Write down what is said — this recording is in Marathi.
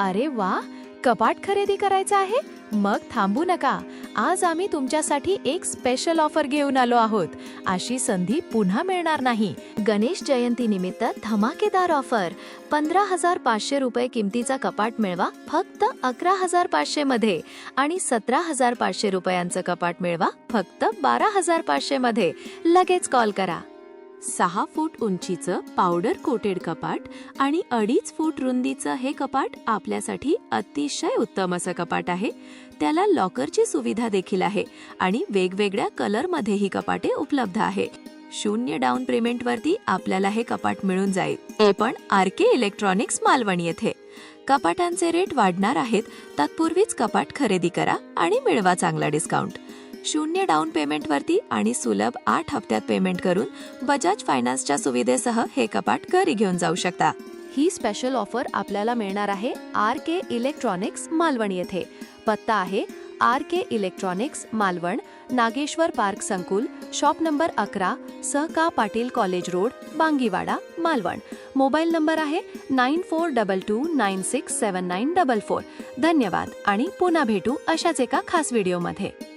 अरे वा, कपाट खरेदी करायचं आहे? मग थांबू नका. आज आम्ही तुमच्यासाठी एक स्पेशल ऑफर घेऊन आलो आहोत. अशी संधी पुन्हा मिळणार नाही. गणेश जयंतीनिमित्त धमाकेदार ऑफर. 15,500 रुपये किमतीचा कपाट मिळवा फक्त 11,500 मध्ये आणि 17,500 रुपयांचं कपाट मिळवा फक्त 12,500 मध्ये. लगेच कॉल करा. 6 फूट उंचीचं पावडर कोटेड कपाट आणि 2.5 फूट रुंदीचं हे कपाट आपल्यासाठी अतिशय उत्तम असं कपाट आहे. त्याला लॉकरची सुविधा देखील आहे आणि वेगवेगळ्या कलरमध्ये ही कपाटे उपलब्ध आहे. 0 डाऊन पेमेंटवरती आपल्याला हे कपाट मिळून जाईल. हे पण आरके इलेक्ट्रॉनिक्स मालवण येथे. कपाटांचे रेट वाढणार आहेत, तत्पूर्वीच कपाट खरेदी करा आणि मिळवा चांगला डिस्काउंट. 0 डाऊन पेमेंटवरती आणि सुलभ 8 हप्त्यात पेमेंट करून बजाज फायनान्सच्या सुविधेसह हे कपाट घरी घेऊन जाऊ शकता. ही स्पेशल ऑफर आपल्याला मिळणार आहे आरके इलेक्ट्रॉनिक्स मालवण येथे. पत्ता आहे R K electronics Malvan, Nageshwar park संकुल, शॉप नंबर 11, सहका Patil college road, Bangiwada, Malvan. Mobile number आहे 9422967944. धन्यवाद आणि पुन्हा भेटू अशाच एका खास व्हिडिओमध्ये.